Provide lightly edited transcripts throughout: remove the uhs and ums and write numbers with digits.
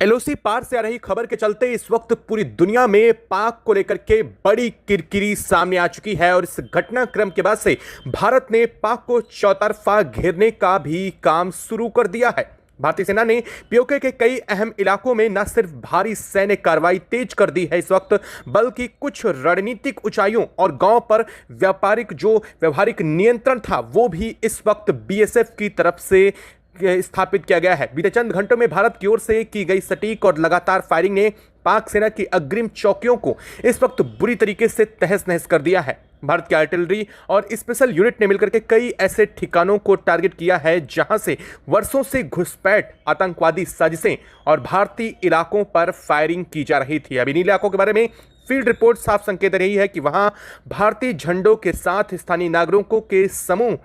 LOC पार से आ रही खबर के चलते इस वक्त पूरी दुनिया में पाक को लेकर के बड़ी किरकिरी सामने आ चुकी है और इस घटनाक्रम के बाद से भारत ने पाक को चौतरफा घेरने का भी काम शुरू कर दिया है। भारतीय सेना ने पीओके के कई अहम इलाकों में न सिर्फ भारी सैन्य कार्रवाई तेज कर दी है इस वक्त, बल्कि कुछ रणनीतिक ऊंचाइयों और गांव पर व्यावहारिक नियंत्रण था वो भी इस वक्त बीएसएफ की तरफ से स्थापित किया गया है। बीते चंद घंटों में भारत की ओर से की गई सटीक और लगातार फायरिंग ने पाक सेना की अग्रिम चौकियों को इस वक्त बुरी तरीके से तहस नहस कर दिया है। भारत की आर्टिलरी और स्पेशल यूनिट ने मिलकर के कई ऐसे ठिकानों को टारगेट किया है जहां से वर्षों से घुसपैठ, आतंकवादी साजिशें और भारतीय इलाकों पर फायरिंग की जा रही थी। अब इन इलाकों के बारे में फील्ड रिपोर्ट साफ संकेत दे रही है कि वहां भारतीय झंडों के साथ स्थानीय नागरिकों के समूह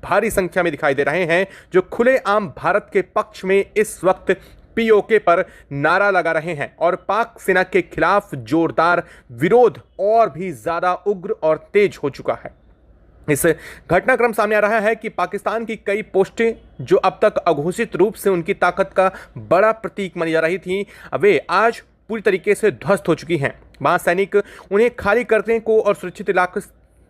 भारी संख्या में दिखाई दे रहे हैं, जो खुलेआम भारत के पक्ष में इस वक्त पीओके पर नारा लगा रहे हैं और पाक सेना के खिलाफ जोरदार विरोध और भी ज्यादा उग्र और तेज हो चुका है। इस घटनाक्रम सामने आ रहा है कि पाकिस्तान की कई पोस्टें जो अब तक अघोषित रूप से उनकी ताकत का बड़ा प्रतीक मानी जा रही थी, वे आज पूरी तरीके से ध्वस्त हो चुकी हैं। वहां सैनिक उन्हें खाली करने को और सुरक्षित इलाके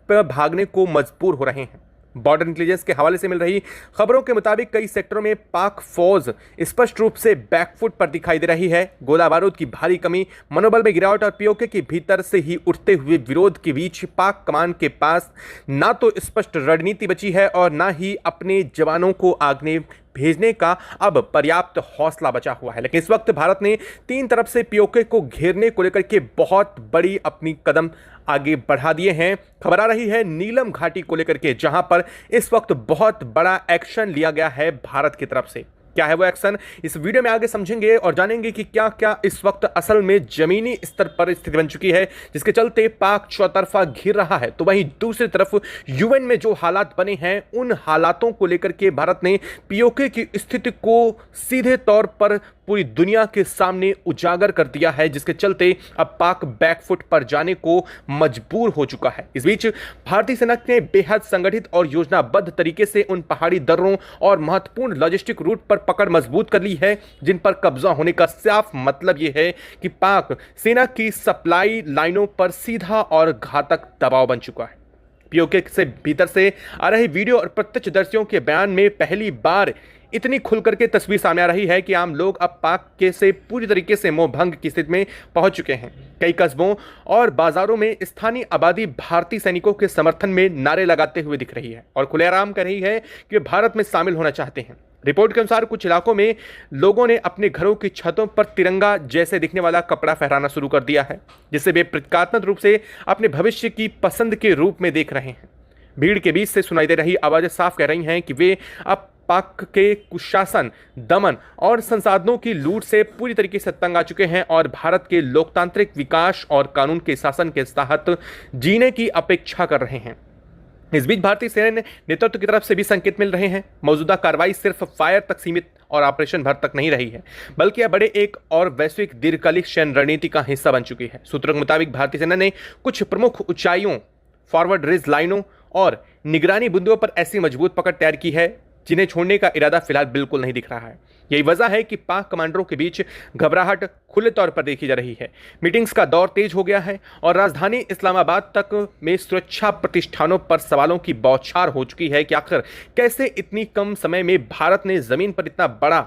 पर भागने को मजबूर हो रहे हैं। बॉर्डर इंटेलिजेंस के हवाले से मिल रही खबरों के मुताबिक कई सेक्टरों में पाक फौज स्पष्ट रूप से बैकफुट पर दिखाई दे रही है। गोला बारूद की भारी कमी, मनोबल में गिरावट और पीओके के भीतर से ही उठते हुए विरोध के बीच पाक कमान के पास ना तो स्पष्ट रणनीति बची है और ना ही अपने जवानों को आगे भेजने का अब पर्याप्त हौसला बचा हुआ है। लेकिन इस वक्त भारत ने तीन तरफ से पीओके को घेरने को लेकर के बहुत बड़ी अपनी कदम आगे बढ़ा दिए हैं। खबर आ रही है नीलम घाटी को लेकर के, जहां पर इस वक्त बहुत बड़ा एक्शन लिया गया है भारत की तरफ से। क्या है वो एक्शन, इस वीडियो में आगे समझेंगे और जानेंगे कि क्या क्या इस वक्त असल में जमीनी स्तर पर स्थिति बन चुकी है जिसके चलते पाक चौतरफा घिर रहा है। तो वहीं दूसरी तरफ यूएन में जो हालात बने हैं उन हालातों को लेकर के भारत ने पीओके की स्थिति को सीधे तौर पर पूरी दुनिया के सामने उजागर कर दिया है, जिसके चलते अब पाक बैकफुट पर जाने को मजबूर हो चुका है। इस बीच भारतीय सेना ने बेहद संगठित और योजनाबद्ध तरीके से उन पहाड़ी दर्रों और महत्वपूर्ण लॉजिस्टिक रूट पर पकड़ मजबूत कर ली है, जिन पर कब्जा होने का साफ मतलब यह है कि पाक सेना की सप्लाई लाइनों पर सीधा और घातक दबाव बन चुका है। पीओके से भीतर से आ रहे वीडियो और प्रत्यक्षदर्शियों के बयान में पहली बार इतनी खुल करके तस्वीर सामने आ रही है कि आम लोग अब पाक के से पूरी तरीके से मोहभंग की स्थिति में पहुंच चुके हैं। कई कस्बों और बाजारों में स्थानीय आबादी भारतीय सैनिकों के समर्थन में नारे लगाते हुए दिख रही है और खुलेआम कह रही है कि वे भारत में शामिल होना चाहते हैं। रिपोर्ट के अनुसार कुछ इलाकों में लोगों ने अपने घरों की छतों पर तिरंगा जैसे दिखने वाला कपड़ा फहराना शुरू कर दिया है, जिसे वे प्रतीकात्मक रूप से अपने भविष्य की पसंद के रूप में देख रहे हैं। भीड़ के बीच से सुनाई दे रही आवाजें साफ कह रही हैं कि वे अब पाक के कुशासन, दमन और संसाधनों की लूट से पूरी तरीके से तंग आ चुके हैं और भारत के लोकतांत्रिक विकास और कानून के शासन के तहत जीने की अपेक्षा कर रहे हैं। इस बीच भारतीय सेना नेतृत्व की तरफ से भी संकेत मिल रहे हैं। मौजूदा कार्रवाई सिर्फ फायर तक सीमित और ऑपरेशन भर तक नहीं रही है, बल्कि यह बड़े एक और वैश्विक दीर्घकालिक सैन्य रणनीति का हिस्सा बन चुकी है। सूत्रों के मुताबिक भारतीय सेना ने कुछ प्रमुख ऊंचाइयों, फॉरवर्ड रिज लाइनों और निगरानी बिंदुओं पर ऐसी मजबूत पकड़ तैयार की है जिन्हें छोड़ने का इरादा फिलहाल बिल्कुल नहीं दिख रहा है। यही वजह है कि पाक कमांडरों के बीच घबराहट खुले तौर पर देखी जा रही है। मीटिंग्स का दौर तेज हो गया है और राजधानी इस्लामाबाद तक में सुरक्षा प्रतिष्ठानों पर सवालों की बौछार हो चुकी है कि आखिर कैसे इतनी कम समय में भारत ने जमीन पर इतना बड़ा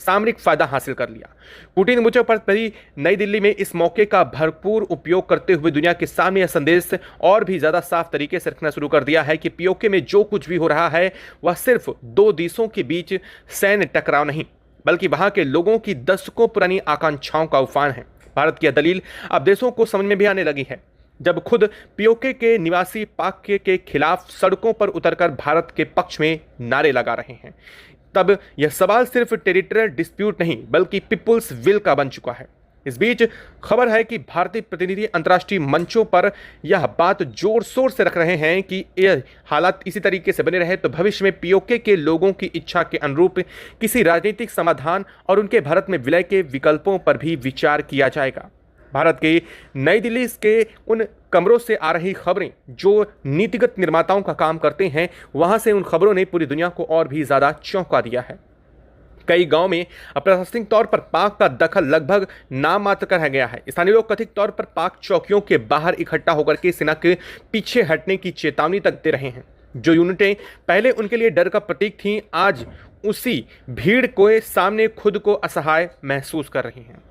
सामरिक फायदा हासिल कर लिया। पुतिन मुझे पर पड़ी नई दिल्ली में इस मौके का भरपूर उपयोग करते हुए दुनिया के सामने यह संदेश और भी ज्यादा साफ तरीके से रखना शुरू कर दिया है कि पीओके में जो कुछ भी हो रहा है वह सिर्फ दो देशों के बीच सैन्य टकराव नहीं, बल्कि वहां के लोगों की दशकों पुरानी आकांक्षाओं का उफान है। भारत की दलील अब देशों को समझ में भी आने लगी है, जब खुद पीओके के निवासी पाक के खिलाफ सड़कों पर उतरकर भारत के पक्ष में नारे लगा रहे हैं। तब यह सवाल सिर्फ टेरिटोरियल डिस्प्यूट नहीं, बल्कि पीपुल्स विल का बन चुका है। इस बीच खबर है कि भारतीय प्रतिनिधि अंतर्राष्ट्रीय मंचों पर यह बात जोर शोर से रख रहे हैं कि यह हालात इसी तरीके से बने रहे तो भविष्य में पीओके के लोगों की इच्छा के अनुरूप किसी राजनीतिक समाधान और उनके भारत में विलय के विकल्पों पर भी विचार किया जाएगा। भारत के नई दिल्ली के उन कमरों से आ रही खबरें जो नीतिगत निर्माताओं का काम करते हैं, वहां से उन खबरों ने पूरी दुनिया को और भी ज्यादा चौंका दिया है। कई गांव में प्रशासनिक तौर पर पाक का दखल लगभग नाम मात्र कर रह गया है। स्थानीय लोग कथित तौर पर पाक चौकियों के बाहर इकट्ठा होकर के सेना के पीछे हटने की चेतावनी तक दे रहे हैं। जो यूनिटें पहले उनके लिए डर का प्रतीक थीं, आज उसी भीड़ के सामने खुद को असहाय महसूस कर रही हैं।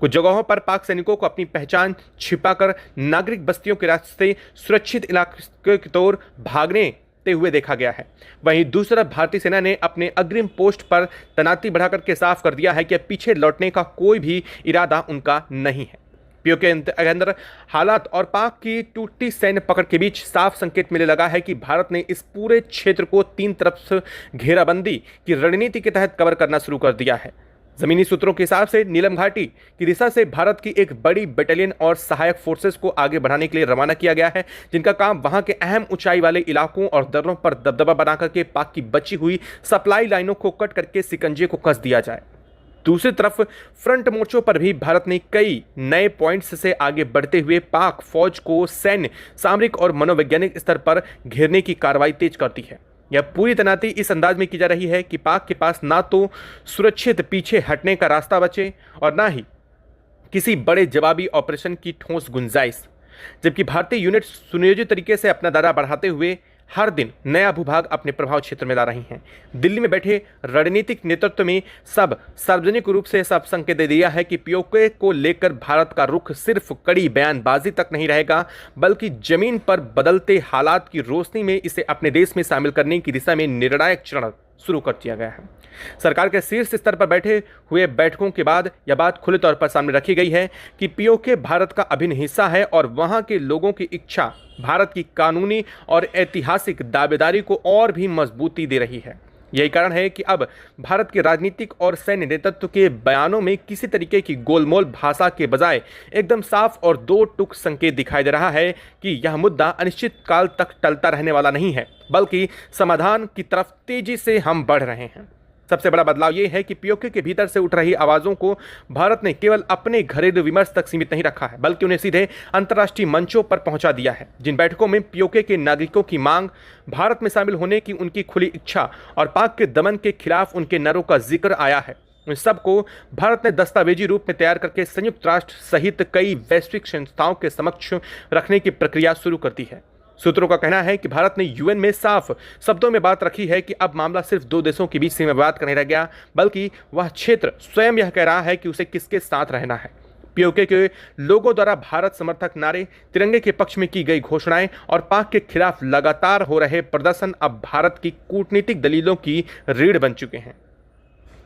कुछ जगहों पर पाक सैनिकों को अपनी पहचान छिपाकर नागरिक बस्तियों के रास्ते सुरक्षित इलाके की ओर भागने हुए देखा गया है। वहीं दूसरा भारतीय सेना ने अपने अग्रिम पोस्ट पर तैनाती बढ़ाकर के साफ कर दिया है कि पीछे लौटने का कोई भी इरादा उनका नहीं है। पीओके के अंदर हालात और पाक की टूटती सैन्य पकड़ के बीच साफ संकेत मिलने लगा है कि भारत ने इस पूरे क्षेत्र को 3 तरफ से घेराबंदी की रणनीति के तहत कवर करना शुरू कर दिया है। जमीनी सूत्रों के हिसाब से नीलम घाटी की दिशा से भारत की एक बड़ी बटालियन और सहायक फोर्सेस को आगे बढ़ाने के लिए रवाना किया गया है, जिनका काम वहां के अहम ऊंचाई वाले इलाकों और दर्रों पर दबदबा बनाकर के पाक की बची हुई सप्लाई लाइनों को कट करके सिकंजे को कस दिया जाए। दूसरी तरफ फ्रंट मोर्चों पर भी भारत ने कई नए पॉइंट्स से आगे बढ़ते हुए पाक फौज को सैन्य, सामरिक और मनोवैज्ञानिक स्तर पर घेरने की कार्रवाई तेज कर दी है। यह पूरी तैनाती इस अंदाज में की जा रही है कि पाक के पास ना तो सुरक्षित पीछे हटने का रास्ता बचे और ना ही किसी बड़े जवाबी ऑपरेशन की ठोस गुंजाइश। जबकि भारतीय यूनिट सुनियोजित तरीके से अपना दायरा बढ़ाते हुए हर दिन नया भूभाग अपने प्रभाव क्षेत्र में ला रही हैं। दिल्ली में बैठे रणनीतिक नेतृत्व में सब सार्वजनिक रूप से सब संकेत दे दिया है कि पीओके को लेकर भारत का रुख सिर्फ कड़ी बयानबाजी तक नहीं रहेगा, बल्कि जमीन पर बदलते हालात की रोशनी में इसे अपने देश में शामिल करने की दिशा में निर्णायक चरण शुरू कर दिया गया है। सरकार के शीर्ष स्तर पर बैठे हुए बैठकों के बाद यह बात खुले तौर पर सामने रखी गई है कि पीओके भारत का अभिन्न हिस्सा है और वहां के लोगों की इच्छा भारत की कानूनी और ऐतिहासिक दावेदारी को और भी मजबूती दे रही है। यही कारण है कि अब भारत के राजनीतिक और सैन्य नेतृत्व के बयानों में किसी तरीके की गोलमोल भाषा के बजाय एकदम साफ और दो टूक संकेत दिखाई दे रहा है कि यह मुद्दा अनिश्चित काल तक टलता रहने वाला नहीं है, बल्कि समाधान की तरफ तेजी से हम बढ़ रहे हैं। सबसे बड़ा बदलाव यह है कि पीओके के भीतर से उठ रही आवाज़ों को भारत ने केवल अपने घरेलू विमर्श तक सीमित नहीं रखा है, बल्कि उन्हें सीधे अंतर्राष्ट्रीय मंचों पर पहुंचा दिया है। जिन बैठकों में पीओके के नागरिकों की मांग, भारत में शामिल होने की उनकी खुली इच्छा और पाक के दमन के खिलाफ उनके नारों का जिक्र आया है, उन सबको भारत ने दस्तावेजी रूप में तैयार करके संयुक्त राष्ट्र सहित कई वैश्विक संस्थाओं के समक्ष रखने की प्रक्रिया शुरू कर दी है। सूत्रों का कहना है कि भारत ने यूएन में साफ शब्दों में बात रखी है कि अब मामला सिर्फ 2 देशों के बीच सीमा विवाद का नहीं रह गया, बल्कि वह क्षेत्र स्वयं यह कह रहा है कि उसे किसके साथ रहना है। पीओके के लोगों द्वारा भारत समर्थक नारे, तिरंगे के पक्ष में की गई घोषणाएं और पाक के खिलाफ लगातार हो रहे प्रदर्शन अब भारत की कूटनीतिक दलीलों की रीढ़ बन चुके हैं।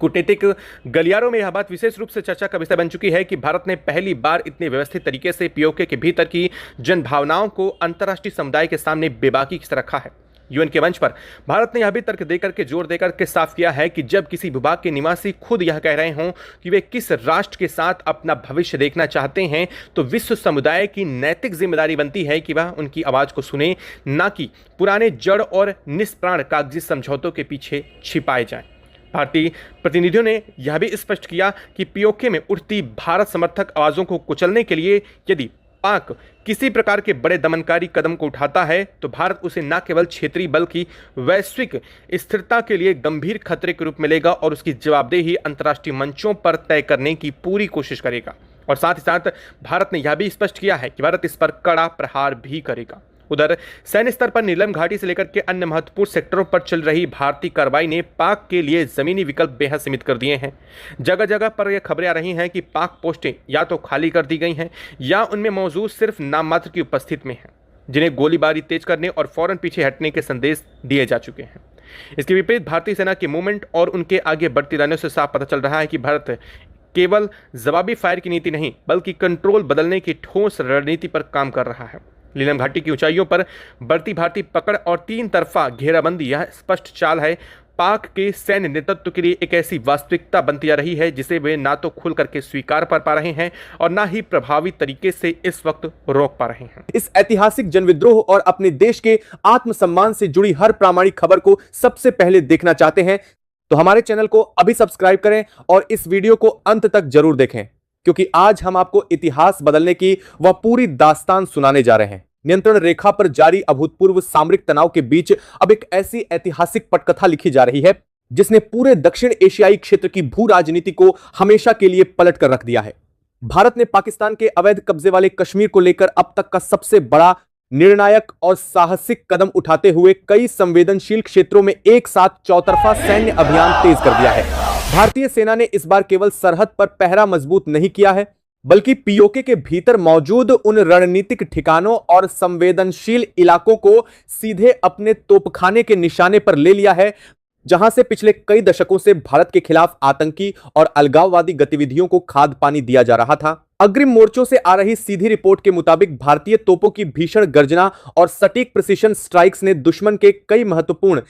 कूटनीतिक गलियारों में यह बात विशेष रूप से चर्चा का विषय बन चुकी है कि भारत ने पहली बार इतने व्यवस्थित तरीके से पीओके के भीतर की जनभावनाओं को अंतर्राष्ट्रीय समुदाय के सामने बेबाकी से रखा है। यूएन के मंच पर भारत ने यह भी तर्क देकर के जोर देकर के साफ किया है कि जब किसी भूभाग के निवासी खुद यह कह रहे हों कि वे किस राष्ट्र के साथ अपना भविष्य देखना चाहते हैं, तो विश्व समुदाय की नैतिक जिम्मेदारी बनती है कि वह उनकी आवाज को सुने, ना कि पुराने जड़ और निष्प्राण कागजी समझौतों के पीछे छिपाए जाएं। भारतीय प्रतिनिधियों ने यह भी स्पष्ट किया कि पीओके में उठती भारत समर्थक आवाजों को कुचलने के लिए यदि पाक किसी प्रकार के बड़े दमनकारी कदम को उठाता है, तो भारत उसे न केवल क्षेत्रीय बल्कि वैश्विक स्थिरता के लिए गंभीर खतरे के रूप में लेगा और उसकी जवाबदेही अंतर्राष्ट्रीय मंचों पर तय करने की पूरी कोशिश करेगा। और साथ ही साथ भारत ने यह भी स्पष्ट किया है कि भारत इस पर कड़ा प्रहार भी करेगा। उधर सैन्य स्तर पर नीलम घाटी से लेकर के अन्य महत्वपूर्ण सेक्टरों पर चल रही भारतीय कार्रवाई ने पाक के लिए जमीनी विकल्प बेहद सीमित कर दिए हैं। जगह जगह पर यह खबरें आ रही हैं कि पाक पोस्टें या तो खाली कर दी गई हैं या उनमें मौजूद सिर्फ नाम मात्र की उपस्थिति में हैं, जिन्हें गोलीबारी तेज करने और फौरन पीछे हटने के संदेश दिए जा चुके हैं। इसके विपरीत भारतीय सेना के मूवमेंट और उनके आगे बढ़ती लाइनों से साफ पता चल रहा है कि भारत केवल जवाबी फायर की नीति नहीं, बल्कि कंट्रोल बदलने की ठोस रणनीति पर काम कर रहा है। नीलम घाटी की ऊंचाइयों पर बढ़ती भारतीय पकड़ और 3 तरफा घेराबंदी यह स्पष्ट चाल है पाक के सैन्य नेतृत्व के लिए एक ऐसी वास्तविकता बनती जा रही है जिसे वे ना तो खुल करके स्वीकार कर पा रहे हैं और ना ही प्रभावी तरीके से इस वक्त रोक पा रहे हैं। इस ऐतिहासिक जनविद्रोह और अपने देश के आत्मसम्मान से जुड़ी हर प्रामाणिक खबर को सबसे पहले देखना चाहते हैं तो हमारे चैनल को अभी सब्सक्राइब करें और इस वीडियो को अंत तक जरूर देखें, क्योंकि आज हम आपको इतिहास बदलने की वह पूरी दास्तान सुनाने जा रहे हैं। नियंत्रण रेखा पर जारी अभूतपूर्व सामरिक तनाव के बीच अब एक ऐसी ऐतिहासिक पटकथा लिखी जा रही है जिसने पूरे दक्षिण एशियाई क्षेत्र की भू राजनीति को हमेशा के लिए पलट कर रख दिया है। भारत ने पाकिस्तान के अवैध कब्जे वाले कश्मीर को लेकर अब तक का सबसे बड़ा, निर्णायक और साहसिक कदम उठाते हुए कई संवेदनशील क्षेत्रों में एक साथ चौतरफा सैन्य अभियान तेज कर दिया है। भारतीय सेना ने इस बार केवल सरहद पर पहरा मजबूत नहीं किया है, बल्कि पीओके के भीतर मौजूद उन रणनीतिक ठिकानों और संवेदनशील इलाकों को सीधे अपने तोपखाने के निशाने पर ले लिया है, जहां से पिछले कई दशकों से भारत के खिलाफ आतंकी और अलगाववादी गतिविधियों को खाद पानी दिया जा रहा था। अग्रिम मोर्चों से आ रही सीधी रिपोर्ट के मुताबिक भारतीय तोपों की भीषण गर्जना और सटीक प्रिसिशन स्ट्राइक्स ने दुश्मन के कई महत्वपूर्ण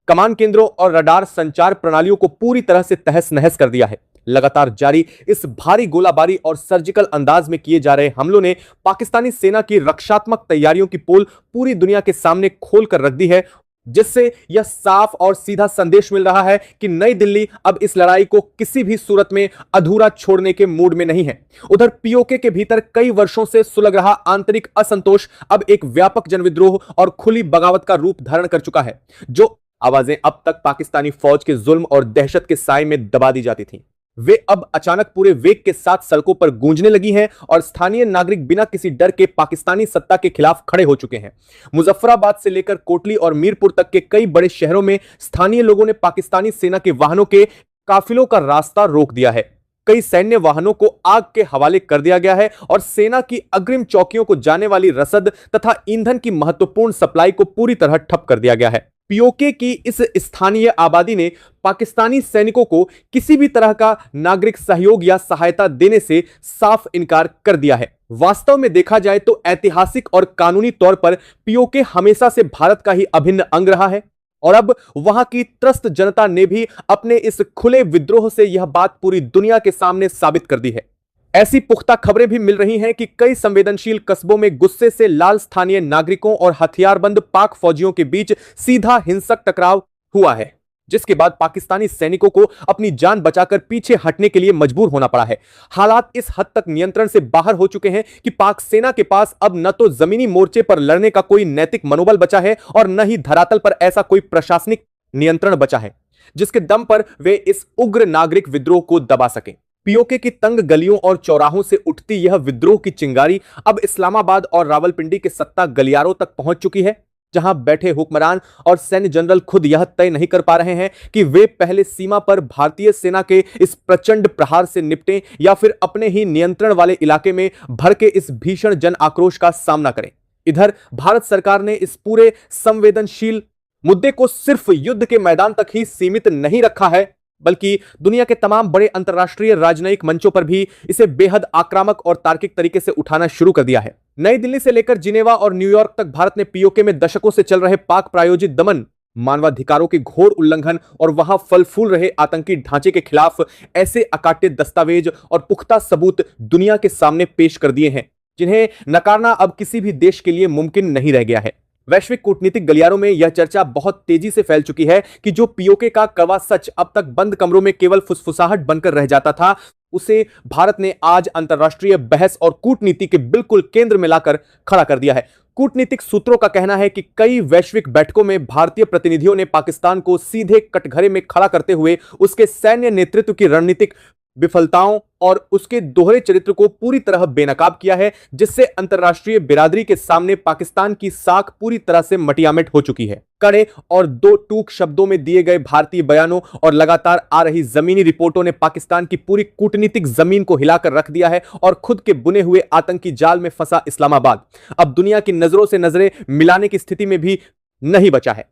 कमान केंद्रों और रडार संचार प्रणालियों को पूरी तरह से तहस नहस कर दिया है। लगातार जारी इस भारी गोलाबारी और सर्जिकल अंदाज में किए जा रहे हमलों ने पाकिस्तानी सेना की रक्षात्मक तैयारियों की पोल पूरी दुनिया के सामने खोल कर रख दी है, जिससे यह साफ और सीधा संदेश मिल रहा है कि नई दिल्ली अब इस लड़ाई को किसी भी सूरत में अधूरा छोड़ने के मूड में नहीं है। उधर पीओके के भीतर कई वर्षों से सुलग रहा आंतरिक असंतोष अब एक व्यापक जनविद्रोह और खुली बगावत का रूप धारण कर चुका है। जो आवाजें अब तक पाकिस्तानी फौज के जुल्म और दहशत के साए में दबा दी जाती थीं, वे अब अचानक पूरे वेग के साथ सड़कों पर गूंजने लगी हैं और स्थानीय नागरिक बिना किसी डर के पाकिस्तानी सत्ता के खिलाफ खड़े हो चुके हैं। मुजफ्फराबाद से लेकर कोटली और मीरपुर तक के कई बड़े शहरों में स्थानीय लोगों ने पाकिस्तानी सेना के वाहनों के काफिलों का रास्ता रोक दिया है। कई सैन्य वाहनों को आग के हवाले कर दिया गया है और सेना की अग्रिम चौकियों को जाने वाली रसद तथा ईंधन की महत्वपूर्ण सप्लाई को पूरी तरह ठप कर दिया गया है। पीओके की इस स्थानीय आबादी ने पाकिस्तानी सैनिकों को किसी भी तरह का नागरिक सहयोग या सहायता देने से साफ इनकार कर दिया है। वास्तव में देखा जाए तो ऐतिहासिक और कानूनी तौर पर पीओके हमेशा से भारत का ही अभिन्न अंग रहा है और अब वहां की त्रस्त जनता ने भी अपने इस खुले विद्रोह से यह बात पूरी दुनिया के सामने साबित कर दी है। ऐसी पुख्ता खबरें भी मिल रही हैं कि कई संवेदनशील कस्बों में गुस्से से लाल स्थानीय नागरिकों और हथियारबंद पाक फौजियों के बीच सीधा हिंसक टकराव हुआ है, जिसके बाद पाकिस्तानी सैनिकों को अपनी जान बचाकर पीछे हटने के लिए मजबूर होना पड़ा है। हालात इस हद तक नियंत्रण से बाहर हो चुके हैं कि पाक सेना के पास अब न तो जमीनी मोर्चे पर लड़ने का कोई नैतिक मनोबल बचा है और न ही धरातल पर ऐसा कोई प्रशासनिक नियंत्रण बचा है जिसके दम पर वे इस उग्र नागरिक विद्रोह को दबा सकें। पीओके की तंग गलियों और चौराहों से उठती यह विद्रोह की चिंगारी अब इस्लामाबाद और रावलपिंडी के सत्ता गलियारों तक पहुंच चुकी है, जहां बैठे हुक्मरान और सैन्य जनरल खुद यह तय नहीं कर पा रहे हैं कि वे पहले सीमा पर भारतीय सेना के इस प्रचंड प्रहार से निपटें या फिर अपने ही नियंत्रण वाले इलाके में भर के इस भीषण जन आक्रोश का सामना करें। इधर भारत सरकार ने इस पूरे संवेदनशील मुद्दे को सिर्फ युद्ध के मैदान तक ही सीमित नहीं रखा है, बल्कि दुनिया के तमाम बड़े अंतर्राष्ट्रीय राजनयिक मंचों पर भी इसे बेहद आक्रामक और तार्किक तरीके से उठाना शुरू कर दिया है। नई दिल्ली से लेकर जिनेवा और न्यूयॉर्क तक भारत ने पीओके में दशकों से चल रहे पाक प्रायोजित दमन, मानवाधिकारों के घोर उल्लंघन और वहां फल फूल रहे आतंकी ढांचे के खिलाफ ऐसे अकाट्य दस्तावेज और पुख्ता सबूत दुनिया के सामने पेश कर दिए हैं जिन्हें नकारना अब किसी भी देश के लिए मुमकिन नहीं रह गया है। वैश्विक कूटनीतिक गलियारों में यह चर्चा बहुत तेजी से फैल चुकी है कि जो पीओके का कड़वा सच अब तक बंद कमरों में केवल फुसफुसाहट बनकर रह जाता था, उसे भारत ने आज अंतर्राष्ट्रीय बहस और कूटनीति के बिल्कुल केंद्र में लाकर खड़ा कर दिया है। कूटनीतिक सूत्रों का कहना है कि कई वैश्विक बैठकों में भारतीय प्रतिनिधियों ने पाकिस्तान को सीधे कटघरे में खड़ा करते हुए उसके सैन्य नेतृत्व की रणनीतिक विफलताओं और उसके दोहरे चरित्र को पूरी तरह बेनकाब किया है, जिससे अंतर्राष्ट्रीय बिरादरी के सामने पाकिस्तान की साख पूरी तरह से मटियामेट हो चुकी है। कड़े और दो टूक शब्दों में दिए गए भारतीय बयानों और लगातार आ रही जमीनी रिपोर्टों ने पाकिस्तान की पूरी कूटनीतिक जमीन को हिलाकर रख दिया है और खुद के बुने हुए आतंकी जाल में फंसा इस्लामाबाद अब दुनिया की नजरों से नजरें मिलाने की स्थिति में भी नहीं बचा है।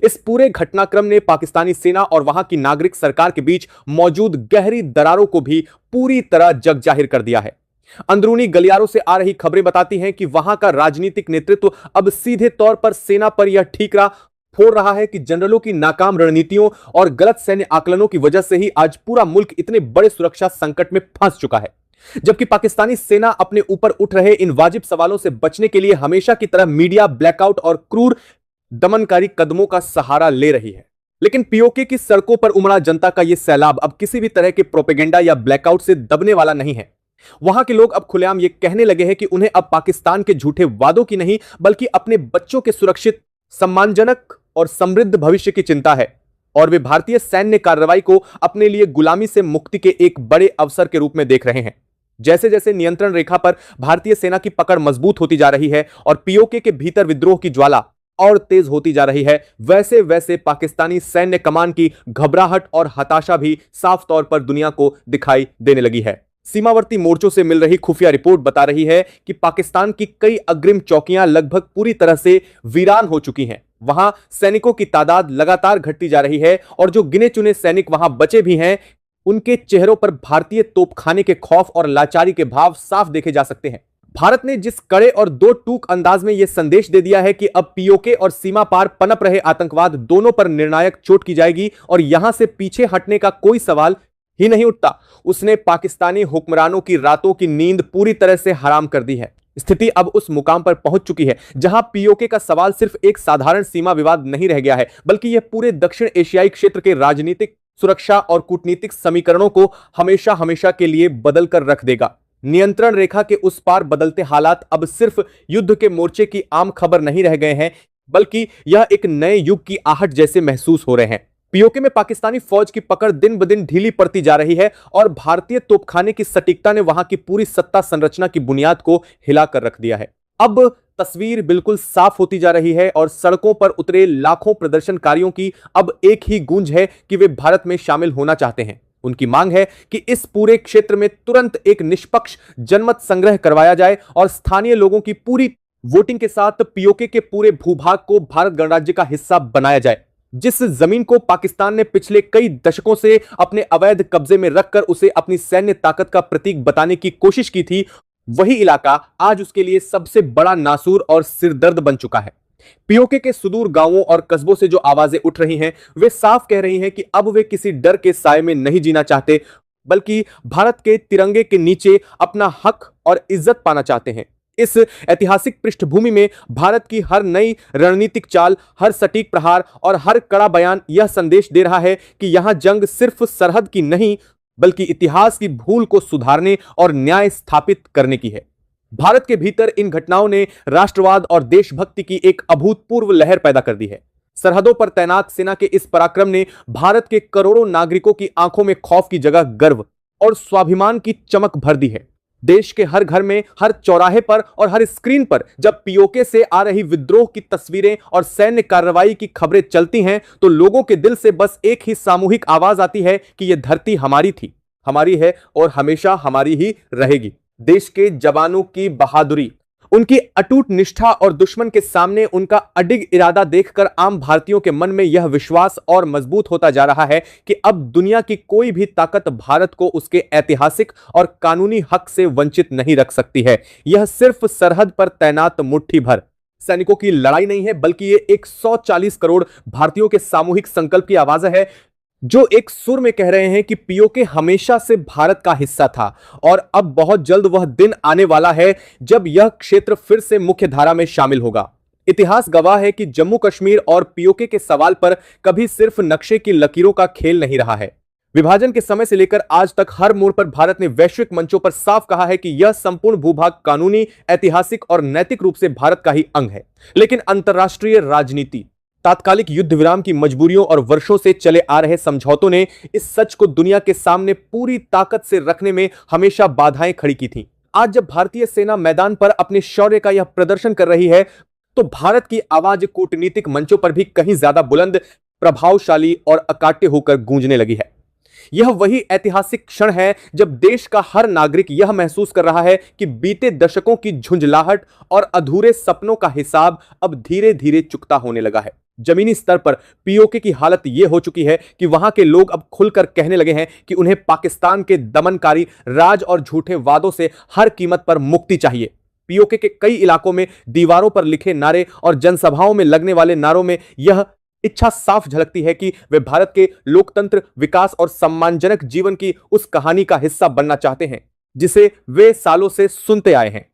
इस पूरे घटनाक्रम ने पाकिस्तानी सेना और वहां की नागरिक सरकार के बीच मौजूद गहरी दरारों को भी पूरी तरह जग जाहिर कर दिया है। अंदरूनी गलियारों से आ रही खबरें बताती हैं कि वहां का राजनीतिक नेतृत्व अब सीधे तौर पर सेना पर यह ठीकरा फोड़ रहा है कि जनरलों की नाकाम रणनीतियों और गलत सैन्य आकलनों की वजह से ही आज पूरा मुल्क इतने बड़े सुरक्षा संकट में फंस चुका है। जबकि पाकिस्तानी सेना अपने ऊपर उठ रहे इन वाजिब सवालों से बचने के लिए हमेशा की तरह मीडिया ब्लैकआउट और क्रूर दमनकारी कदमों का सहारा ले रही है। लेकिन पीओके की सड़कों पर उमड़ा जनता का यह सैलाब अब किसी भी तरह के प्रोपेगेंडा या ब्लैकआउट से दबने वाला नहीं है। वहां के लोग अब खुलेआम यह कहने लगे हैं कि उन्हें अब पाकिस्तान के झूठे वादों की नहीं बल्कि अपने बच्चों के सुरक्षित, सम्मानजनक और समृद्ध भविष्य की चिंता है। और वे भारतीय सैन्य कार्रवाई को अपने लिए गुलामी से मुक्ति के एक बड़े अवसर के रूप में देख रहे हैं। जैसे जैसे नियंत्रण रेखा पर भारतीय सेना की पकड़ मजबूत होती जा रही है और पीओके के भीतर विद्रोह की ज्वाला और तेज होती जा रही है, वैसे वैसे पाकिस्तानी सैन्य कमान की घबराहट और हताशा भी साफ तौर पर दुनिया को दिखाई देने लगी है। सीमावर्ती मोर्चों से मिल रही खुफिया रिपोर्ट बता रही है कि पाकिस्तान की कई अग्रिम चौकियां लगभग पूरी तरह से वीरान हो चुकी हैं। वहां सैनिकों की तादाद लगातार घटती जा रही है और जो गिने चुने सैनिक वहां बचे भी हैं, उनके चेहरों पर भारतीय तोपखाने के खौफ और लाचारी के भाव साफ देखे जा सकते हैं। भारत ने जिस कड़े और दो टूक अंदाज में यह संदेश दे दिया है कि अब पीओके और सीमा पार पनप रहे आतंकवाद दोनों पर निर्णायक चोट की जाएगी और यहां से पीछे हटने का कोई सवाल ही नहीं उठता, उसने पाकिस्तानी हुक्मरानों की रातों की नींद पूरी तरह से हराम कर दी है। स्थिति अब उस मुकाम पर पहुंच चुकी है जहां पीओके का सवाल सिर्फ एक साधारण सीमा विवाद नहीं रह गया है, बल्कि यह पूरे दक्षिण एशियाई क्षेत्र के राजनीतिक, सुरक्षा और कूटनीतिक समीकरणों को हमेशा हमेशा के लिए बदल कर रख देगा। नियंत्रण रेखा के उस पार बदलते हालात अब सिर्फ युद्ध के मोर्चे की आम खबर नहीं रह गए हैं, बल्कि यह एक नए युग की आहट जैसे महसूस हो रहे हैं। पीओके में पाकिस्तानी फौज की पकड़ दिन ब दिन ढीली पड़ती जा रही है और भारतीय तोपखाने की सटीकता ने वहां की पूरी सत्ता संरचना की बुनियाद को हिलाकर रख दिया है। अब तस्वीर बिल्कुल साफ होती जा रही है और सड़कों पर उतरे लाखों प्रदर्शनकारियों की अब एक ही गूंज है कि वे भारत में शामिल होना चाहते हैं। उनकी मांग है कि इस पूरे क्षेत्र में तुरंत एक निष्पक्ष जनमत संग्रह करवाया जाए और स्थानीय लोगों की पूरी वोटिंग के साथ पीओके के पूरे भूभाग को भारत गणराज्य का हिस्सा बनाया जाए। जिस जमीन को पाकिस्तान ने पिछले कई दशकों से अपने अवैध कब्जे में रखकर उसे अपनी सैन्य ताकत का प्रतीक बताने की कोशिश की थी, वही इलाका आज उसके लिए सबसे बड़ा नासूर और सिरदर्द बन चुका है। पीओके के सुदूर गांवों और कस्बों से जो आवाजें उठ रही हैं, वे साफ कह रही हैं कि अब वे किसी डर के साए में नहीं जीना चाहते, बल्कि भारत के तिरंगे के नीचे अपना हक और इज्जत पाना चाहते हैं। इस ऐतिहासिक पृष्ठभूमि में भारत की हर नई रणनीतिक चाल, हर सटीक प्रहार और हर कड़ा बयान यह संदेश दे रहा है कि यहां जंग सिर्फ सरहद की नहीं, बल्कि इतिहास की भूल को सुधारने और न्याय स्थापित करने की है। भारत के भीतर इन घटनाओं ने राष्ट्रवाद और देशभक्ति की एक अभूतपूर्व लहर पैदा कर दी है। सरहदों पर तैनात सेना के इस पराक्रम ने भारत के करोड़ों नागरिकों की आंखों में खौफ की जगह गर्व और स्वाभिमान की चमक भर दी है। देश के हर घर में, हर चौराहे पर और हर स्क्रीन पर जब पीओके से आ रही विद्रोह की तस्वीरें और सैन्य कार्रवाई की खबरें चलती हैं, तो लोगों के दिल से बस एक ही सामूहिक आवाज आती है कि यह धरती हमारी थी, हमारी है और हमेशा हमारी ही रहेगी। देश के जवानों की बहादुरी, उनकी अटूट निष्ठा और दुश्मन के सामने उनका अडिग इरादा देखकर आम भारतीयों के मन में यह विश्वास और मजबूत होता जा रहा है कि अब दुनिया की कोई भी ताकत भारत को उसके ऐतिहासिक और कानूनी हक से वंचित नहीं रख सकती है। यह सिर्फ सरहद पर तैनात मुट्ठी भर सैनिकों की लड़ाई नहीं है, बल्कि ये 140 करोड़ भारतीयों के सामूहिक संकल्प की आवाज है, जो एक सुर में कह रहे हैं कि पीओके हमेशा से भारत का हिस्सा था और अब बहुत जल्द वह दिन आने वाला है जब यह क्षेत्र फिर से मुख्य धारा में शामिल होगा। इतिहास गवाह है कि जम्मू कश्मीर और पीओके के सवाल पर कभी सिर्फ नक्शे की लकीरों का खेल नहीं रहा है। विभाजन के समय से लेकर आज तक हर मोड़ पर भारत ने वैश्विक मंचों पर साफ कहा है कि यह संपूर्ण भूभाग कानूनी, ऐतिहासिक और नैतिक रूप से भारत का ही अंग है। लेकिन अंतर्राष्ट्रीय राजनीति, तात्कालिक युद्ध विराम की मजबूरियों और वर्षों से चले आ रहे समझौतों ने इस सच को दुनिया के सामने पूरी ताकत से रखने में हमेशा बाधाएं खड़ी की थीं। आज जब भारतीय सेना मैदान पर अपने शौर्य का यह प्रदर्शन कर रही है, तो भारत की आवाज कूटनीतिक मंचों पर भी कहीं ज्यादा बुलंद, प्रभावशाली और अकाट्य होकर गूंजने लगी है। यह वही ऐतिहासिक क्षण है जब देश का हर नागरिक यह महसूस कर रहा है कि बीते दशकों की झुंझलाहट और अधूरे सपनों का हिसाब अब धीरे धीरे चुकता होने लगा है। जमीनी स्तर पर पीओके की हालत यह हो चुकी है कि वहां के लोग अब खुलकर कहने लगे हैं कि उन्हें पाकिस्तान के दमनकारी राज और झूठे वादों से हर कीमत पर मुक्ति चाहिए। पीओके के कई इलाकों में दीवारों पर लिखे नारे और जनसभाओं में लगने वाले नारों में यह इच्छा साफ झलकती है कि वे भारत के लोकतंत्र, विकास और सम्मानजनक जीवन की उस कहानी का हिस्सा बनना चाहते हैं जिसे वे सालों से सुनते आए हैं।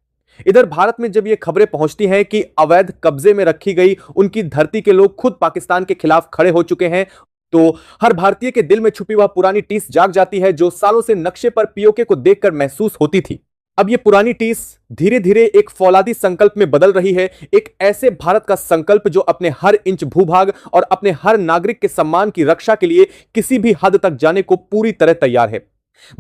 इधर भारत में जब ये खबरें पहुंचती हैं कि अवैध कब्जे में रखी गई उनकी धरती के लोग खुद पाकिस्तान के खिलाफ खड़े हो चुके हैं, तो हर भारतीय के दिल में छुपी वह पुरानी टीस जाग जाती है जो सालों से नक्शे पर पीओके को देखकर महसूस होती थी। अब ये पुरानी टीस धीरे धीरे एक फौलादी संकल्प में बदल रही है, एक ऐसे भारत का संकल्प जो अपने हर इंच भूभाग और अपने हर नागरिक के सम्मान की रक्षा के लिए किसी भी हद तक जाने को पूरी तरह तैयार है।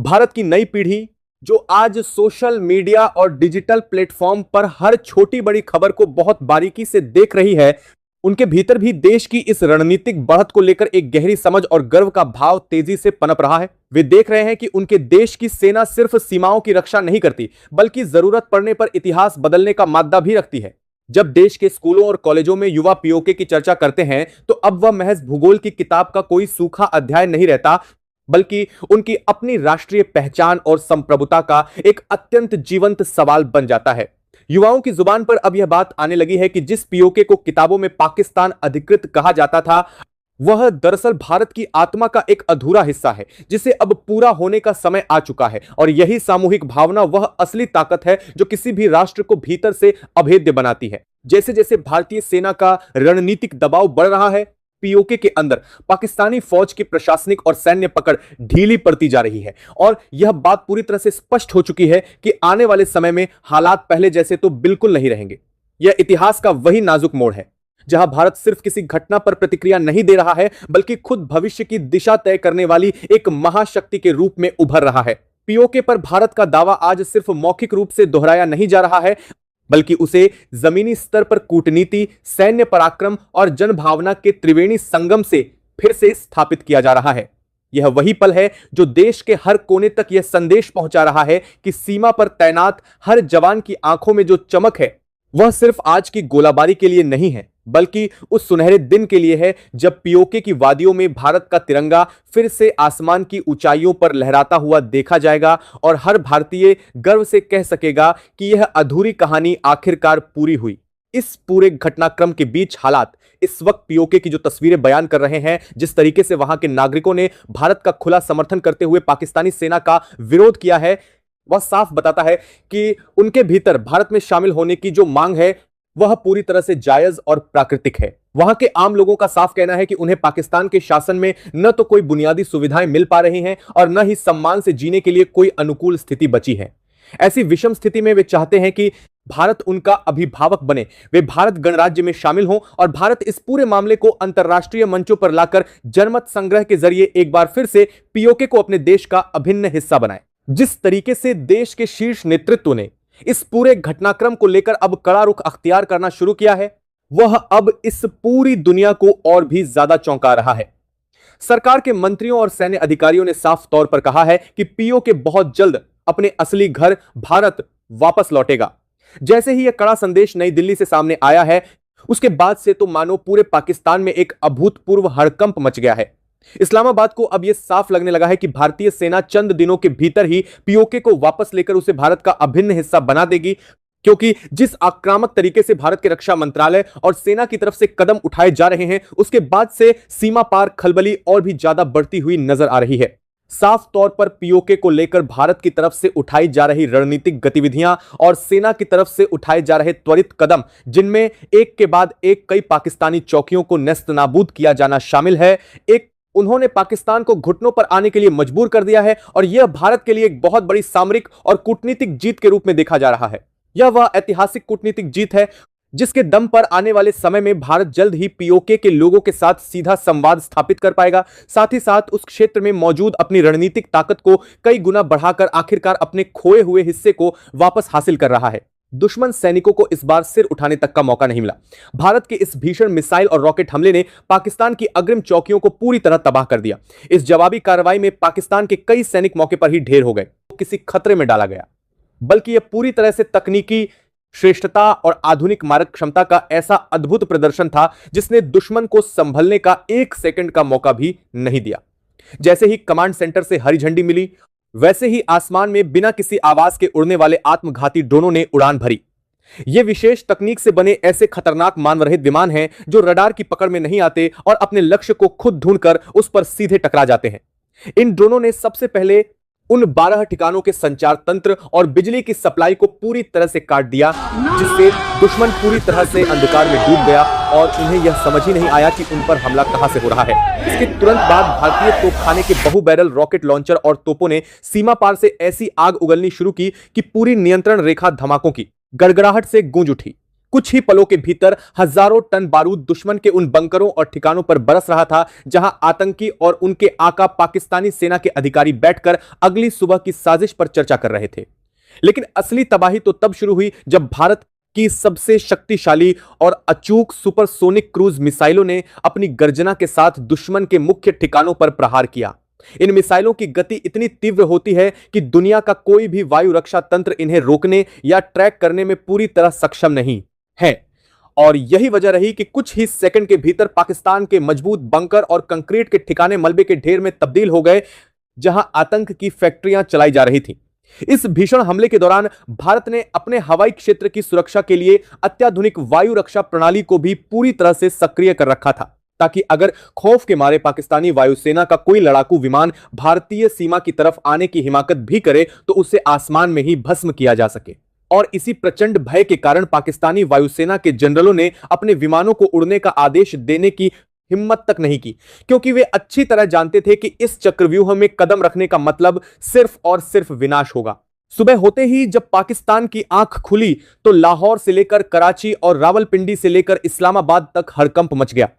भारत की नई पीढ़ी जो आज सोशल मीडिया और डिजिटल प्लेटफॉर्म पर हर छोटी बड़ी खबर को बहुत बारीकी से देख रही है, उनके भीतर भी देश की इस रणनीतिक बढ़त को लेकर एक गहरी समझ और गर्व का भाव तेजी से पनप रहा है। वे देख रहे हैं कि उनके देश की सेना सिर्फ सीमाओं की रक्षा नहीं करती, बल्कि जरूरत पड़ने पर इतिहास बदलने का माद्दा भी रखती है। जब देश के स्कूलों और कॉलेजों में युवा पीओके की चर्चा करते हैं तो अब वह महज भूगोल की किताब का कोई सूखा अध्याय नहीं रहता, बल्कि उनकी अपनी राष्ट्रीय पहचान और संप्रभुता का एक अत्यंत जीवंत सवाल बन जाता है। युवाओं की जुबान पर अब यह बात आने लगी है कि जिस पीओके को किताबों में पाकिस्तान अधिकृत कहा जाता था, वह दरअसल भारत की आत्मा का एक अधूरा हिस्सा है, जिसे अब पूरा होने का समय आ चुका है। और यही सामूहिक भावना वह असली ताकत है जो किसी भी राष्ट्र को भीतर से अभेद्य बनाती है। जैसे जैसे भारतीय सेना का रणनीतिक दबाव बढ़ रहा है, पीओके के अंदर पाकिस्तानी फौज की प्रशासनिक और सैन्य पकड़ ढीली पड़ती जा रही है। और यह बात पूरी तरह से स्पष्ट हो चुकी है कि आने वाले समय में हालात पहले जैसे तो बिल्कुल नहीं रहेंगे। यह इतिहास का वही नाजुक मोड़ है जहां भारत सिर्फ किसी घटना पर प्रतिक्रिया नहीं दे रहा है, बल्कि खुद भविष्य की दिशा तय करने वाली एक महाशक्ति के रूप में उभर रहा है। पीओके पर भारत का दावा आज सिर्फ मौखिक रूप से दोहराया नहीं जा रहा है, बल्कि उसे जमीनी स्तर पर कूटनीति, सैन्य पराक्रम और जनभावना के त्रिवेणी संगम से फिर से स्थापित किया जा रहा है। यह वही पल है जो देश के हर कोने तक यह संदेश पहुंचा रहा है कि सीमा पर तैनात हर जवान की आंखों में जो चमक है, वह सिर्फ आज की गोलाबारी के लिए नहीं है, बल्कि उस सुनहरे दिन के लिए है जब पीओके की वादियों में भारत का तिरंगा फिर से आसमान की ऊंचाइयों पर लहराता हुआ देखा जाएगा और हर भारतीय गर्व से कह सकेगा कि यह अधूरी कहानी आखिरकार पूरी हुई। इस पूरे घटनाक्रम के बीच हालात इस वक्त पीओके की जो तस्वीरें बयान कर रहे हैं, जिस तरीके से वहां के नागरिकों ने भारत का खुला समर्थन करते हुए पाकिस्तानी सेना का विरोध किया है, वह साफ बताता है कि उनके भीतर भारत में शामिल होने की जो मांग है वह पूरी तरह से जायज और प्राकृतिक है। वहां के आम लोगों का साफ कहना है कि उन्हें पाकिस्तान के शासन में न तो कोई बुनियादी सुविधाएं मिल पा रही हैं और न ही सम्मान से जीने के लिए कोई अनुकूल स्थिति बची है। ऐसी विषम स्थिति में वे चाहते हैं कि भारत उनका अभिभावक बने, वे भारत गणराज्य में शामिल हों और भारत इस पूरे मामले को अंतर्राष्ट्रीय मंचों पर लाकर जनमत संग्रह के जरिए एक बार फिर से पीओके को अपने देश का अभिन्न हिस्सा बनाए। जिस तरीके से देश के शीर्ष नेतृत्व ने इस पूरे घटनाक्रम को लेकर अब कड़ा रुख अख्तियार करना शुरू किया है, वह अब इस पूरी दुनिया को और भी ज्यादा चौंका रहा है। सरकार के मंत्रियों और सैन्य अधिकारियों ने साफ तौर पर कहा है कि पीओके बहुत जल्द अपने असली घर भारत वापस लौटेगा। जैसे ही यह कड़ा संदेश नई दिल्ली से सामने आया है, उसके बाद से तो मानो पूरे पाकिस्तान में एक अभूतपूर्व हड़कंप मच गया है। इस्लामाबाद को अब यह साफ लगने लगा है कि भारतीय सेना चंद दिनों के भीतर ही पीओके को वापस लेकर उसे भारत का अभिन्न हिस्सा बना देगी, क्योंकि जिस आक्रामक तरीके से भारत के रक्षा मंत्रालय और सेना की तरफ से कदम उठाए जा रहे हैं, उसके बाद से सीमा पार खलबली और भी ज्यादा बढ़ती हुई नजर आ रही है। साफ तौर पर पीओके को लेकर भारत की तरफ से उठाई जा रही रणनीतिक गतिविधियां और सेना की तरफ से उठाए जा रहे त्वरित कदम, जिनमें एक के बाद एक कई पाकिस्तानी चौकियों को नेस्तनाबूद किया जाना शामिल है, उन्होंने पाकिस्तान को घुटनों पर आने के लिए मजबूर कर दिया है और यह भारत के लिए एक बहुत बड़ी सामरिक और कूटनीतिक जीत के रूप में देखा जा रहा है। यह वह ऐतिहासिक कूटनीतिक जीत है जिसके दम पर आने वाले समय में भारत जल्द ही पीओके के लोगों के साथ सीधा संवाद स्थापित कर पाएगा। साथ ही साथ उस क्षेत्र में मौजूद अपनी रणनीतिक ताकत को कई गुना बढ़ाकर आखिरकार अपने खोए हुए हिस्से को वापस हासिल कर रहा है। दुश्मन सैनिकों को इस बार सिर उठाने तक का मौका नहीं मिला। भारत के इस भीषण मिसाइल और रॉकेट हमले ने पाकिस्तान की अग्रिम चौकियों को पूरी तरह तबाह कर दिया। इस जवाबी कार्रवाई में पाकिस्तान के कई सैनिक मौके पर ही ढेर हो गए, किसी खतरे में डाला गया, बल्कि यह पूरी तरह से तकनीकी श्रेष्ठता और आधुनिक मारक क्षमता का ऐसा अद्भुत प्रदर्शन था जिसने दुश्मन को संभलने का एक सेकंड का मौका भी नहीं दिया। जैसे ही कमांड सेंटर से हरी झंडी मिली, वैसे ही आसमान में बिना किसी आवाज के उड़ने वाले आत्मघाती ड्रोनों ने उड़ान भरी। ये विशेष तकनीक से बने ऐसे खतरनाक मानवरहित विमान हैं जो रडार की पकड़ में नहीं आते और अपने लक्ष्य को खुद ढूंढकर उस पर सीधे टकरा जाते हैं। इन ड्रोनों ने सबसे पहले उन 12 ठिकानों के संचार तंत्र और बिजली की सप्लाई को पूरी तरह से काट दिया, जिससे दुश्मन पूरी तरह से अंधकार में डूब गया और उन्हें यह समझ ही नहीं आया कि उन पर हमला कहां से हो रहा है। इसके तुरंत बाद भारतीय तोपखाने के बहु बैरल रॉकेट लॉन्चर और तोपों ने सीमा पार से ऐसी आग उगलनी शुरू की कि पूरी नियंत्रण रेखा धमाकों की गड़गड़ाहट से गूंज उठी। कुछ ही पलों के भीतर हजारों टन बारूद दुश्मन के उन बंकरों और ठिकानों पर बरस रहा था, जहां आतंकी और उनके आका पाकिस्तानी सेना के अधिकारी बैठकर अगली सुबह की साजिश पर चर्चा कर रहे थे। लेकिन असली तबाही तो तब शुरू हुई जब भारत की सबसे शक्तिशाली और अचूक सुपरसोनिक क्रूज मिसाइलों ने अपनी गर्जना के साथ दुश्मन के मुख्य ठिकानों पर प्रहार किया। इन मिसाइलों की गति इतनी तीव्र होती है कि दुनिया का कोई भी वायु रक्षा तंत्र इन्हें रोकने या ट्रैक करने में पूरी तरह सक्षम नहीं है। और यही वजह रही कि कुछ ही सेकंड के भीतर पाकिस्तान के मजबूत बंकर और कंक्रीट के ठिकाने मलबे के ढेर में तब्दील हो गए, जहां आतंक की फैक्ट्रियां चलाई जा रही थीं। इस भीषण हमले के दौरान भारत ने अपने हवाई क्षेत्र की सुरक्षा के लिए अत्याधुनिक वायु रक्षा प्रणाली को भी पूरी तरह से सक्रिय कर रखा था, ताकि अगर खौफ के मारे पाकिस्तानी वायुसेना का कोई लड़ाकू विमान भारतीय सीमा की तरफ आने की हिमाकत भी करे तो उसे आसमान में ही भस्म किया जा सके। और इसी प्रचंड भय के कारण पाकिस्तानी वायुसेना के जनरलों ने अपने विमानों को उड़ने का आदेश देने की हिम्मत तक नहीं की, क्योंकि वे अच्छी तरह जानते थे कि इस चक्रव्यूह में कदम रखने का मतलब सिर्फ और सिर्फ विनाश होगा। सुबह होते ही जब पाकिस्तान की आंख खुली तो लाहौर से लेकर कराची और रावलपिंडी से लेकर इस्लामाबाद तक हड़कंप मच गया।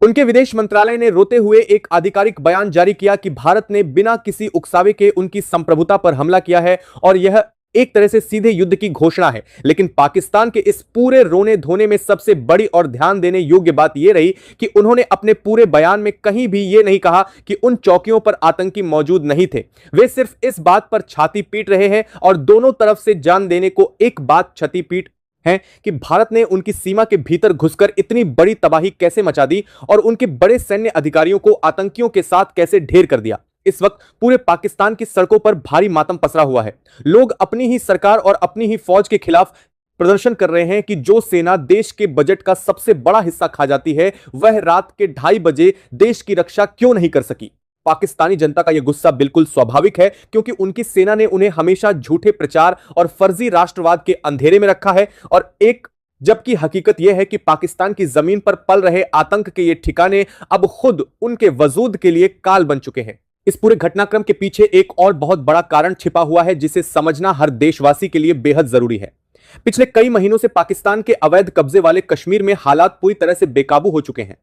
उनके विदेश मंत्रालय ने रोते हुए एक आधिकारिक बयान जारी किया कि भारत ने बिना किसी उकसावे के उनकी संप्रभुता पर हमला किया है और यह एक तरह से सीधे युद्ध की घोषणा है। लेकिन पाकिस्तान के इस पूरे रोने धोने में सबसे बड़ी और ध्यान देने योग्य बात यह रही कि उन्होंने अपने पूरे बयान में कहीं भी यह नहीं कहा कि उन चौकियों पर आतंकी मौजूद नहीं थे। वे सिर्फ इस बात पर छाती पीट रहे हैं और दोनों तरफ से जान देने को एक बात छाती पीट है कि भारत ने उनकी सीमा के भीतर घुसकर इतनी बड़ी तबाही कैसे मचा दी और उनके बड़े सैन्य अधिकारियों को आतंकियों के साथ कैसे ढेर कर दिया। इस वक्त पूरे पाकिस्तान की सड़कों पर भारी मातम पसरा हुआ है। लोग अपनी ही सरकार और अपनी ही फौज के खिलाफ प्रदर्शन कर रहे हैं कि जो सेना देश के बजट का सबसे बड़ा हिस्सा खा जाती है, वह रात के 2:30 बजे देश की रक्षा क्यों नहीं कर सकी। पाकिस्तानी जनता का यह गुस्सा बिल्कुल स्वाभाविक है, क्योंकि उनकी सेना ने उन्हें हमेशा झूठे प्रचार और फर्जी राष्ट्रवाद के अंधेरे में रखा है और जबकि हकीकत यह है कि पाकिस्तान की जमीन पर पल रहे आतंक के ये ठिकाने अब खुद उनके वजूद के लिए काल बन चुके हैं। इस पूरे घटनाक्रम के पीछे एक और बहुत बड़ा कारण छिपा हुआ है, जिसे समझना हर देशवासी के लिए बेहद जरूरी है। पिछले कई महीनों से पाकिस्तान के अवैध कब्जे वाले कश्मीर में हालात पूरी तरह से बेकाबू हो चुके हैं।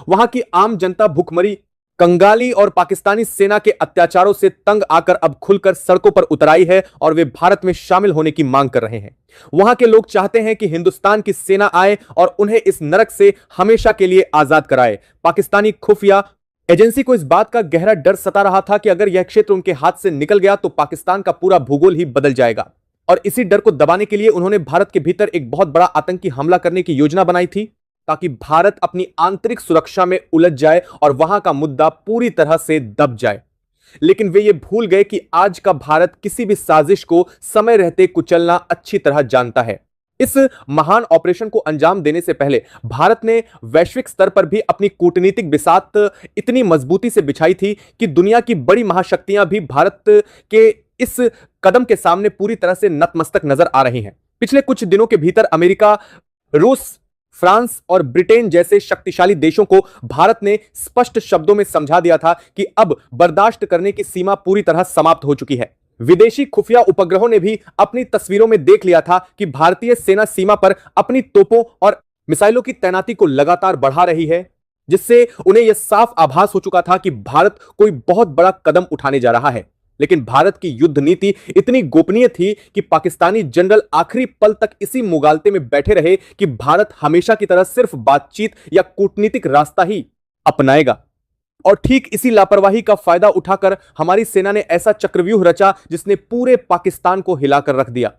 वहां की आम जनता भूखमरी, कंगाली और पाकिस्तानी सेना के अत्याचारों से तंग आकर अब खुलकर सड़कों पर उतर आई है और वे भारत में शामिल होने की मांग कर रहे हैं। वहां के लोग चाहते हैं कि हिंदुस्तान की सेना आए और उन्हें इस नरक से हमेशा के लिए आजाद कराए। पाकिस्तानी खुफिया एजेंसी को इस बात का गहरा डर सता रहा था कि अगर यह क्षेत्र उनके हाथ से निकल गया तो पाकिस्तान का पूरा भूगोल ही बदल जाएगा। और इसी डर को दबाने के लिए उन्होंने भारत के भीतर एक बहुत बड़ा आतंकी हमला करने की योजना बनाई थी, ताकि भारत अपनी आंतरिक सुरक्षा में उलझ जाए और वहां का मुद्दा पूरी तरह से दब जाए। लेकिन वे ये भूल गए कि आज का भारत किसी भी साजिश को समय रहते कुचलना अच्छी तरह जानता है। इस महान ऑपरेशन को अंजाम देने से पहले भारत ने वैश्विक स्तर पर भी अपनी कूटनीतिक बिसात इतनी मजबूती से बिछाई थी कि दुनिया की बड़ी महाशक्तियां भी भारत के इस कदम के सामने पूरी तरह से नतमस्तक नजर आ रही हैं। पिछले कुछ दिनों के भीतर अमेरिका, रूस, फ्रांस और ब्रिटेन जैसे शक्तिशाली देशों को भारत ने स्पष्ट शब्दों में समझा दिया था कि अब बर्दाश्त करने की सीमा पूरी तरह समाप्त हो चुकी है। विदेशी खुफिया उपग्रहों ने भी अपनी तस्वीरों में देख लिया था कि भारतीय सेना सीमा पर अपनी तोपों और मिसाइलों की तैनाती को लगातार बढ़ा रही है, जिससे उन्हें यह साफ आभास हो चुका था कि भारत कोई बहुत बड़ा कदम उठाने जा रहा है। लेकिन भारत की युद्ध नीति इतनी गोपनीय थी कि पाकिस्तानी जनरल आखिरी पल तक इसी मुगालते में बैठे रहे कि भारत हमेशा की तरह सिर्फ बातचीत या कूटनीतिक रास्ता ही अपनाएगा। और ठीक इसी लापरवाही का फायदा उठाकर हमारी सेना ने ऐसा चक्रव्यूह रचा जिसने पूरे पाकिस्तान को हिलाकर रख दिया।